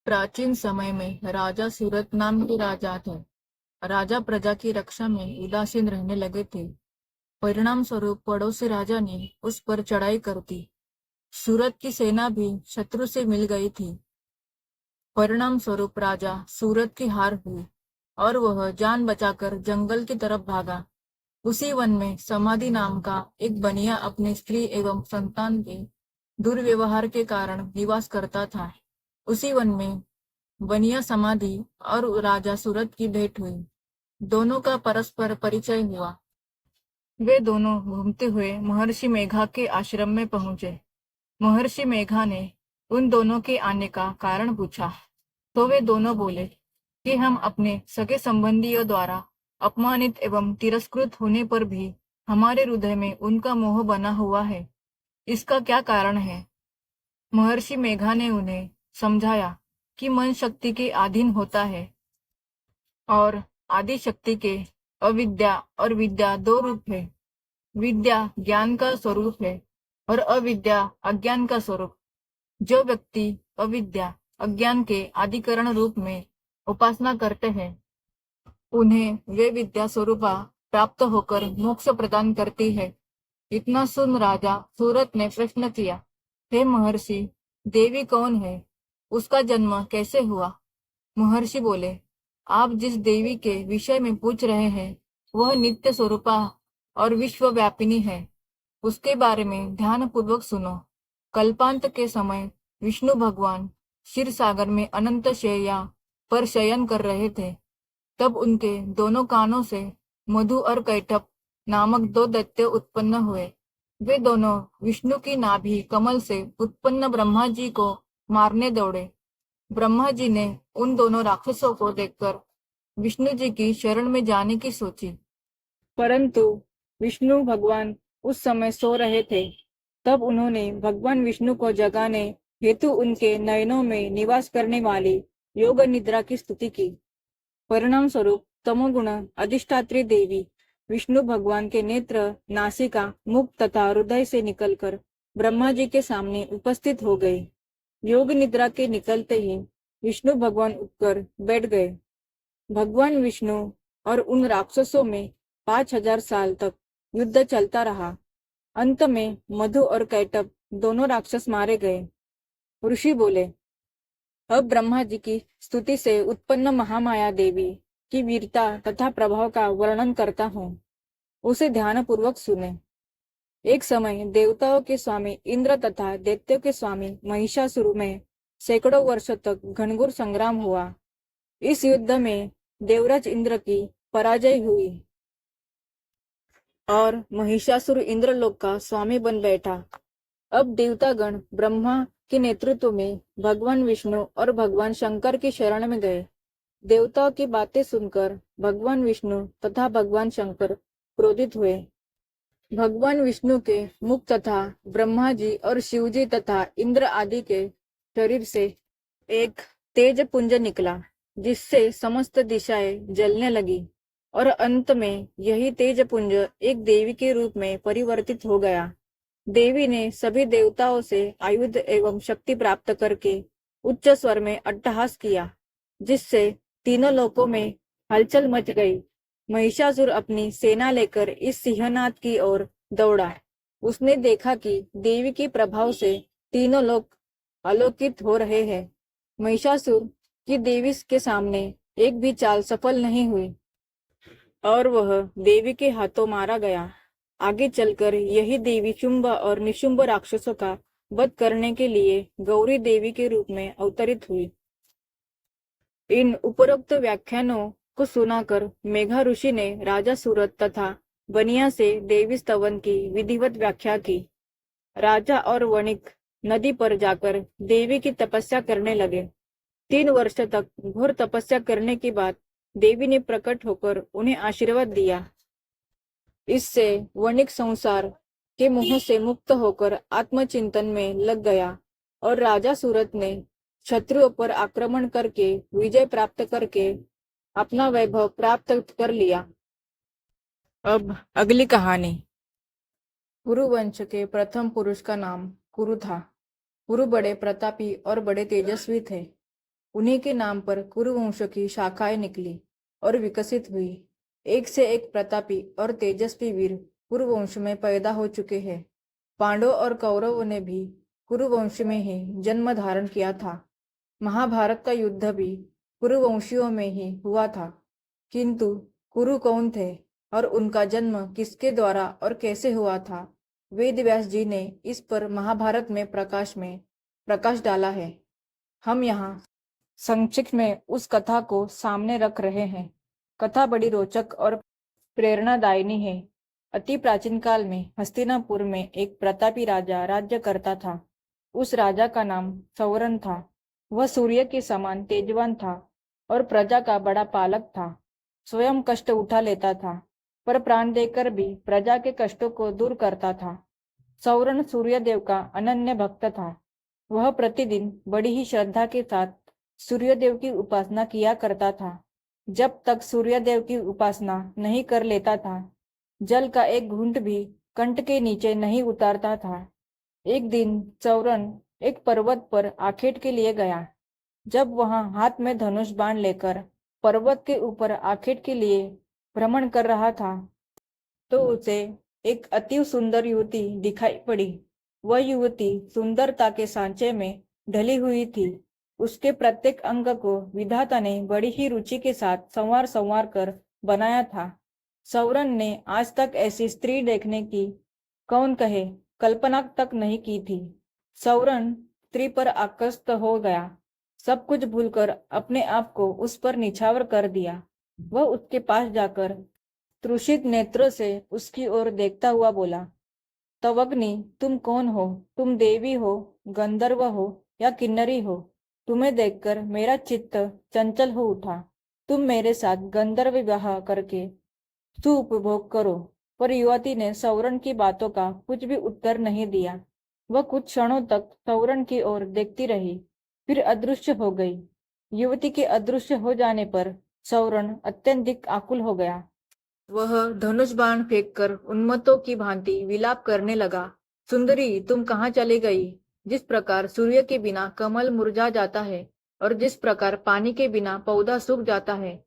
प्राचीन समय में राजा सूरत नाम के राजा थे। राजा प्रजा की रक्षा में उदासीन रहने लगे थे। परिणाम स्वरूप पड़ोसी राजा ने उस पर चढ़ाई कर दी। सूरत की सेना भी शत्रु से मिल गई थी। परिणाम स्वरूप राजा सूरत की हार हुई और वह जान बचाकर जंगल की तरफ भागा। उसी वन में समाधि नाम का एक बनिया अपनी स्त्री एवं संतान के दुर्व्यवहार के कारण निवास करता था। उसी वन में बनिया समाधि और राजा सूरत की भेंट हुई। दोनों का परस्पर परिचय हुआ। वे दोनों घूमते हुए महर्षि मेघा के आश्रम में पहुंचे। महर्षि मेघा ने उन दोनों के आने का कारण पूछा तो वे दोनों बोले कि हम अपने सगे संबंधियों द्वारा अपमानित एवं तिरस्कृत होने पर भी हमारे हृदय में उनका मोह बना हुआ है। इसका क्या कारण है? महर्षि मेघा ने उन्हें समझाया कि मन शक्ति के अधीन होता है और आदि शक्ति के अविद्या और विद्या दो रूप है। विद्या ज्ञान का स्वरूप है और अविद्या अज्ञान का स्वरूप। जो व्यक्ति अविद्या अज्ञान के आदिकरण रूप में उपासना करते हैं, उन्हें वे विद्या स्वरूपा प्राप्त होकर मोक्ष प्रदान करती है। इतना सुन राजा सूरत ने प्रश्न किया, हे महर्षि, देवी कौन है? उसका जन्म कैसे हुआ? महर्षि बोले, आप जिस देवी के विषय में पूछ रहे हैं, वह नित्य स्वरूपा और विश्वव्यापिनी है। उसके बारे में ध्यान पूर्वक सुनो। कल्पांत के समय विष्णु भगवान क्षीर सागर में अनंत शैया पर शयन कर रहे थे। तब उनके दोनों कानों से मधु और कैटभ नामक दो दैत्य उत्पन्न हुए। वे दोनों विष्णु की नाभि कमल से उत्पन्न ब्रह्मा जी को मारने दौड़े। ब्रह्मा जी ने उन दोनों राक्षसों को देखकर विष्णु जी की शरण में जाने की सोची, परंतु विष्णु भगवान उस समय सो रहे थे। तब उन्होंने भगवान विष्णु को जगाने हेतु उनके नयनों में निवास करने वाली योग निद्रा की स्तुति की। परिणाम स्वरूप तमोगुण अधिष्ठात्री देवी विष्णु भगवान के नेत्र, नासिका, मुख तथा हृदय से निकलकर ब्रह्मा जी के सामने उपस्थित हो गई। योग निद्रा के निकलते ही विष्णु भगवान उठकर बैठ गए। भगवान विष्णु और उन राक्षसों में 5000 साल तक युद्ध चलता रहा। अंत में मधु और कैटभ दोनों राक्षस मारे गए। ऋषि बोले, अब ब्रह्मा जी की स्तुति से उत्पन्न महामाया देवी की वीरता तथा प्रभाव का वर्णन करता हूँ, उसे ध्यान पूर्वक सुने। एक समय देवताओं के स्वामी इंद्र तथा दैत्यों के स्वामी महिषासुर में सैकड़ों वर्षों तक घनघोर संग्राम हुआ। इस युद्ध में देवराज इंद्र की पराजय हुई और महिषासुर इंद्रलोक का स्वामी बन बैठा। अब देवतागण ब्रह्मा के नेतृत्व में भगवान विष्णु और भगवान शंकर की शरण में गए। देवताओं की बातें सुनकर भगवान विष्णु तथा भगवान शंकर क्रोधित हुए। भगवान विष्णु के मुख तथा ब्रह्मा जी और शिव जी तथा इंद्र आदि के शरीर से एक तेज पुंज निकला, जिससे समस्त दिशाएं जलने लगी और अंत में यही तेज पुंज एक देवी के रूप में परिवर्तित हो गया। देवी ने सभी देवताओं से आयुध एवं शक्ति प्राप्त करके उच्च स्वर में अट्टहास किया, जिससे तीनों लोकों में हलचल मच गई। महिषासुर अपनी सेना लेकर इस सिंहनाद की ओर दौड़ा। उसने देखा कि देवी के प्रभाव से तीनों लोक आलोकित हो रहे हैं। महिषासुर की देवी के सामने एक भी चाल सफल नहीं हुई और वह देवी के हाथों मारा गया। आगे चलकर यही देवी शुंभ और निशुंभ राक्षसों का वध करने के लिए गौरी देवी के रूप में अवतरित हुई। इन उपरोक्त व्याख्यानों को सुनाकर मेघा ऋषि ने राजा सूरत तथा बनिया से देवी स्तवन की विधिवत व्याख्या की। राजा और वणिक नदी पर जाकर देवी की तपस्या करने लगे। 3 वर्ष तक घोर तपस्या करने के बाद देवी ने प्रकट होकर उन्हें आशीर्वाद दिया। इससे वणिक संसार के मोह से मुक्त होकर आत्मचिंतन में लग गया और राजा सूरत ने शत्रुओं पर आक्रमण करके विजय प्राप्त करके अपना वैभव प्राप्त कर लिया। अब अगली कहानी। कुरु वंश के प्रथम पुरुष का नाम कुरु था। कुरु बड़े प्रतापी और बड़े तेजस्वी थे। उन्हीं के नाम पर कुरुवंश की शाखाएं निकली और विकसित हुई। एक से एक प्रतापी और तेजस्वी वीर कुरुवंश में पैदा हो चुके हैं। पांडवों और कौरवों ने भी कुरुवंश में ही जन्म धारण किया था। महाभारत का युद्ध भी कुरुवंशियों में ही हुआ था। किंतु कुरु कौन थे और उनका जन्म किसके द्वारा और कैसे हुआ था, वेद व्यास जी ने इस पर महाभारत में प्रकाश डाला है। हम यहाँ संक्षिप्त में उस कथा को सामने रख रहे हैं। कथा बड़ी रोचक और प्रेरणादायिनी है। अति प्राचीन काल में हस्तिनापुर में एक प्रतापी राजा राज्य करता था। उस राजा का नाम सौरन था। वह सूर्य के समान तेजवान था और प्रजा का बड़ा पालक था। स्वयं कष्ट उठा लेता था, पर प्राण देकर भी प्रजा के कष्टों को दूर करता था। सौरन सूर्यदेव का अनन्य भक्त था। वह प्रतिदिन बड़ी ही श्रद्धा के साथ सूर्यदेव की उपासना किया करता था। जब तक सूर्यदेव की उपासना नहीं कर लेता था, जल का एक घूंट भी कंठ के नीचे नहीं उतारता था। एक दिन सौरन एक पर्वत पर आखेट के लिए गया। जब वहां हाथ में धनुष बाण लेकर पर्वत के ऊपर आखेट के लिए भ्रमण कर रहा था, तो उसे एक अति सुंदर युवती दिखाई पड़ी। वह युवती सुंदरता के सांचे में ढली हुई थी। उसके प्रत्येक अंग को विधाता ने बड़ी ही रुचि के साथ संवार संवार कर बनाया था। सौरन ने आज तक ऐसी स्त्री देखने की कौन कहे कल्पना तक नहीं की थी। सौरन स्त्री पर आकृष्ट हो गया। सब कुछ भूलकर अपने आप को उस पर निछावर कर दिया। वह उसके पास जाकर तृषित नेत्रों से उसकी ओर देखता हुआ बोला, तवग्नि, तुम कौन हो? तुम देवी हो, गंधर्व हो या किन्नरी हो? तुम्हें देखकर मेरा चित्त चंचल हो उठा। तुम मेरे साथ गंधर्व विवाह करके सुउपभोग करो। पर युवती ने सौरन की बातों का कुछ भी उत्तर नहीं दिया। वह कुछ क्षणों तक सौरन की ओर देखती रही, फिर अदृश्य हो गई। युवती के अदृश्य हो जाने पर सौरन अत्यंत आकुल हो गया। वह धनुष बाण फेंककर उन्मत्तों की भांति विलाप करने लगा। सुंदरी, तुम कहाँ चली गई? जिस प्रकार सूर्य के बिना कमल मुरझा जाता है और जिस प्रकार पानी के बिना पौधा सूख जाता है,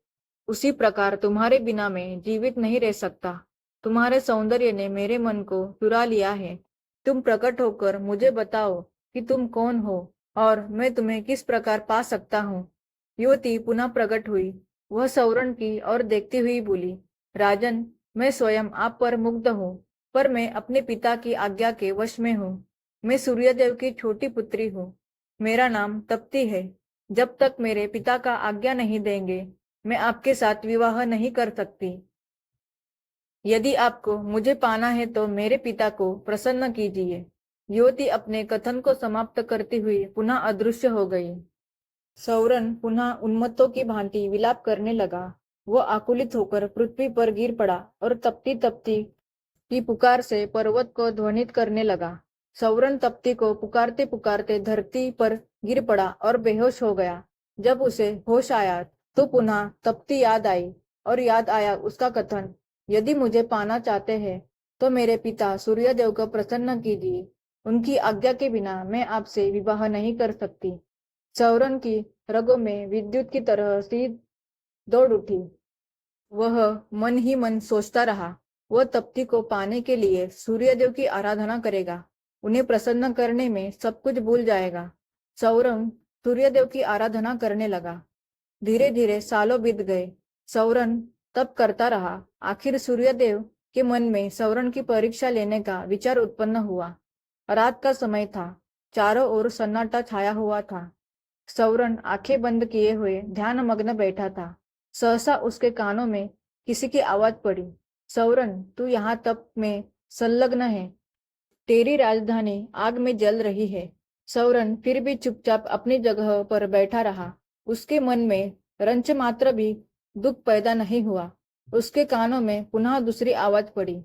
उसी प्रकार तुम्हारे बिना मैं जीवित नहीं रह सकता। तुम्हारे सौंदर्य ने मेरे मन को चुरा लिया है। तुम प्रकट होकर मुझे बताओ कि तुम कौन हो और मैं तुम्हें किस प्रकार पा सकता हूँ। युवती पुनः प्रकट हुई। वह सौरन की ओर देखती हुई बोली, राजन, मैं स्वयं आप पर मुग्ध हूँ, पर मैं अपने पिता की आज्ञा के वश में हूँ। मैं सूर्यदेव की छोटी पुत्री हूँ। मेरा नाम तप्ती है। जब तक मेरे पिता का आज्ञा नहीं देंगे, मैं आपके साथ विवाह नहीं कर सकती। यदि आपको मुझे पाना है तो मेरे पिता को प्रसन्न कीजिए। युवती अपने कथन को समाप्त करती हुई पुनः अदृश्य हो गई। सौरन पुनः उन्मत्तों की भांति विलाप करने लगा। वो आकुलित होकर पृथ्वी पर गिर पड़ा और तपती तपती की पुकार से पर्वत को ध्वनित करने लगा। सौरन तप्ती को पुकारते पुकारते धरती पर गिर पड़ा और बेहोश हो गया। जब उसे होश आया तो पुनः तप्ती याद आई और याद आया उसका कथन, यदि मुझे पाना चाहते हैं तो मेरे पिता सूर्यदेव को प्रसन्न कीजिए। उनकी आज्ञा के बिना मैं आपसे विवाह नहीं कर सकती। सौरन की रगों में विद्युत की तरह सी दौड़ उठी। वह मन ही मन सोचता रहा, वह तप्ती को पाने के लिए सूर्यदेव की आराधना करेगा। उन्हें प्रसन्न करने में सब कुछ भूल जाएगा। सौरन सूर्यदेव की आराधना करने लगा। धीरे धीरे सालों बीत गए। सौरन तप करता रहा। आखिर सूर्यदेव के मन में सौरन की परीक्षा लेने का विचार उत्पन्न हुआ। रात का समय था। चारों ओर सन्नाटा छाया हुआ था। सौरन आंखें बंद किए हुए ध्यान मग्न बैठा था। सहसा उसके कानों में किसी की आवाज पड़ी, सौरन, तू यहाँ तप में संलग्न है। तेरी राजधानी आग में जल रही है। सौरन फिर भी चुपचाप अपनी जगह पर बैठा रहा। उसके मन में रंच मात्र भी दुख पैदा नहीं हुआ। उसके कानों में पुनः दूसरी आवाज पड़ी,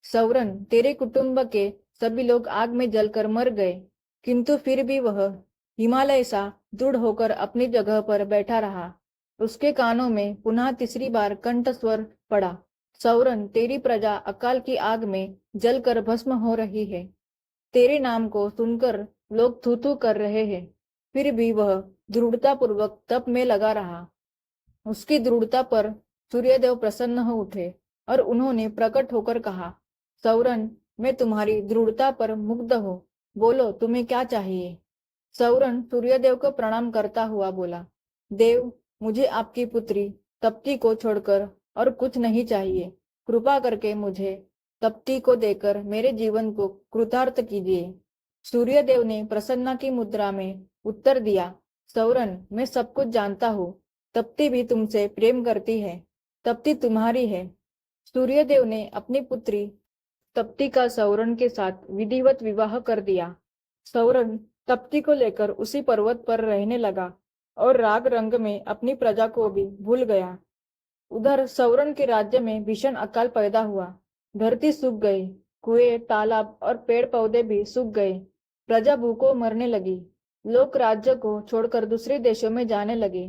सौरन, तेरे कुटुंब के सभी लोग आग में जलकर मर गए। किंतु फिर भी वह हिमालय सा दृढ़ होकर अपनी जगह पर बैठा रहा। उसके कानों में पुनः तीसरी बार कंठ स्वर पड़ा, सौरन, तेरी प्रजा अकाल की आग में जलकर भस्म हो रही है। तेरे नाम को सुनकर लोग थू थू कर रहे हैं। फिर भी वह दृढ़तापूर्वक तप में लगा रहा। उसकी दृढ़ता पर सूर्यदेव प्रसन्न हो उठे और उन्होंने प्रकट होकर कहा, सौरन, मैं तुम्हारी दृढ़ता पर मुग्ध हो। बोलो, तुम्हें क्या चाहिए? सौरन सूर्यदेव को प्रणाम करता हुआ बोला, देव, मुझे आपकी पुत्री तप्ती को छोड़कर और कुछ नहीं चाहिए। कृपा करके मुझे तप्ती को देकर मेरे जीवन को कृतार्थ कीजिए। सूर्यदेव ने प्रसन्ना की मुद्रा में उत्तर दिया, सौरन, मैं सब कुछ जानता हूँ। तप्ती भी तुमसे प्रेम करती है। तप्ती तुम्हारी है। सूर्यदेव ने अपनी पुत्री तप्ती का सौरन के साथ विधिवत विवाह कर दिया। सौरन तप्ती को लेकर उसी पर्वत पर रहने लगा और राग रंग में अपनी प्रजा को भी भूल गया। उधर सौरन के राज्य में भीषण अकाल पैदा हुआ। धरती सूख गई, कुएं, तालाब और पेड़ पौधे भी सूख गए। प्रजा भूखों मरने लगी। लोग राज्य को छोड़कर दूसरे देशों में जाने लगे।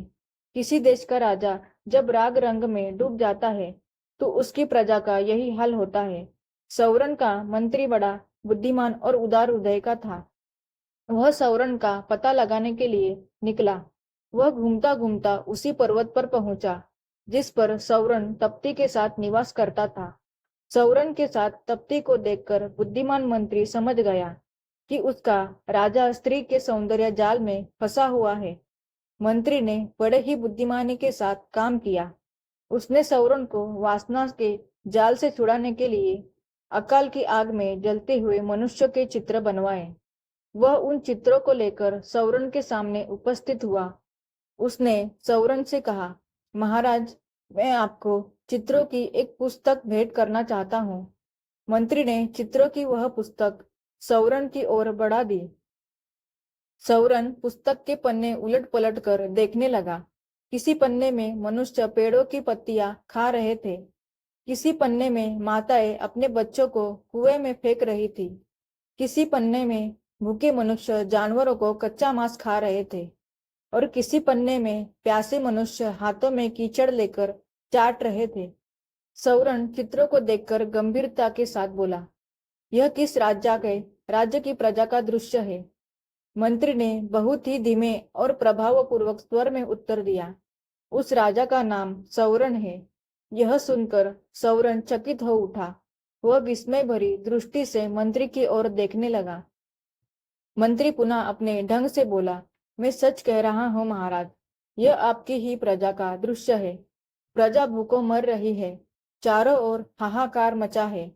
किसी देश का राजा जब राग रंग में डूब जाता है तो उसकी प्रजा का यही हाल होता है। सौरन का मंत्री बड़ा बुद्धिमान और उदार हृदय का था। वह सौरन का पता लगाने के लिए निकला। वह घूमता घूमता उसी पर्वत पर पहुंचा जिस पर सौरन तप्ती के साथ निवास करता था। सौरन के साथ तप्ती को देखकर बुद्धिमान मंत्री समझ गया कि उसका राजा स्त्री के सौंदर्य जाल में फंसा हुआ है। मंत्री ने बड़े ही बुद्धिमानी के साथ काम किया। उसने सौरन को वासना के जाल से छुड़ाने के लिए अकाल की आग में जलते हुए मनुष्य के चित्र बनवाए। वह उन चित्रों को लेकर सौरन के सामने उपस्थित हुआ। उसने सौरन से कहा, महाराज, मैं आपको चित्रों की एक पुस्तक भेंट करना चाहता हूँ। मंत्री ने चित्रों की वह पुस्तक सौरन की ओर बढ़ा दी। सौरन पुस्तक के पन्ने उलट पलट कर देखने लगा। किसी पन्ने में मनुष्य पेड़ों की पत्तियां खा रहे थे। किसी पन्ने में माताएं अपने बच्चों को कुएं में फेंक रही थी। किसी पन्ने में भूखे मनुष्य जानवरों को कच्चा मांस खा रहे थे और किसी पन्ने में प्यासे मनुष्य हाथों में कीचड़ लेकर चाट रहे थे। सौरन चित्रों को देखकर गंभीरता के साथ बोला, यह किस राज्य की प्रजा का दृश्य है? मंत्री ने बहुत ही धीमे और प्रभावपूर्वक स्वर में उत्तर दिया, उस राजा का नाम सौरन है। यह सुनकर सौरन चकित हो उठा। वह विस्मय भरी दृष्टि से मंत्री की ओर देखने लगा। मंत्री पुनः अपने ढंग से बोला, मैं सच कह रहा हूँ महाराज, यह आपकी ही प्रजा का दृश्य है। प्रजा भूखों मर रही है। चारों ओर हाहाकार मचा है।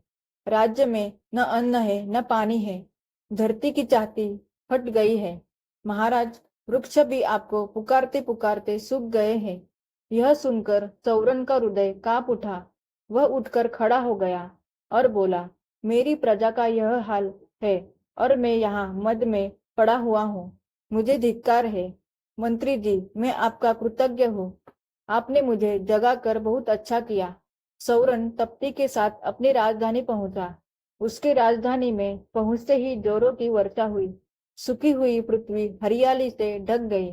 राज्य में न अन्न है न पानी है। धरती की चाहती फट गई है। महाराज, वृक्ष भी आपको पुकारते पुकारते सूख गए हैं। यह सुनकर सौरन का हृदय कांप उठा। वह उठकर खड़ा हो गया और बोला, मेरी प्रजा का यह हाल है और मैं यहाँ मद में पड़ा हुआ हूँ। मुझे धिक्कार है। मंत्री जी, मैं आपका कृतज्ञ हूँ। आपने मुझे जगा कर बहुत अच्छा किया। सौरन तप्ती के साथ अपनी राजधानी पहुंचा। उसकी राजधानी में पहुंचते ही जोरों की वर्षा हुई। सूखी हुई पृथ्वी हरियाली से ढक गई।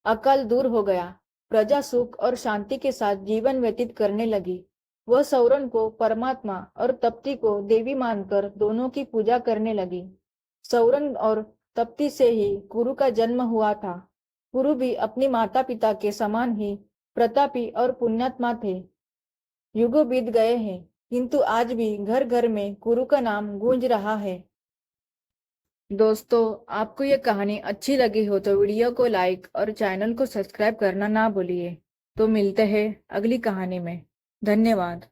अकाल दूर हो गया। प्रजा सुख और शांति के साथ जीवन व्यतीत करने लगी। वह सौरन को परमात्मा और तप्ती को देवी मानकर दोनों की पूजा करने लगी। सौरन और तप्ती से ही कुरु का जन्म हुआ था। कुरु भी अपनी माता पिता के समान ही प्रतापी और पुण्यात्मा थे। युगों बीत गए हैं, किंतु आज भी घर घर में कुरु का नाम गूंज रहा है। दोस्तों, आपको ये कहानी अच्छी लगी हो तो वीडियो को लाइक और चैनल को सब्सक्राइब करना ना भूलिए। तो मिलते हैं अगली कहानी में। धन्यवाद।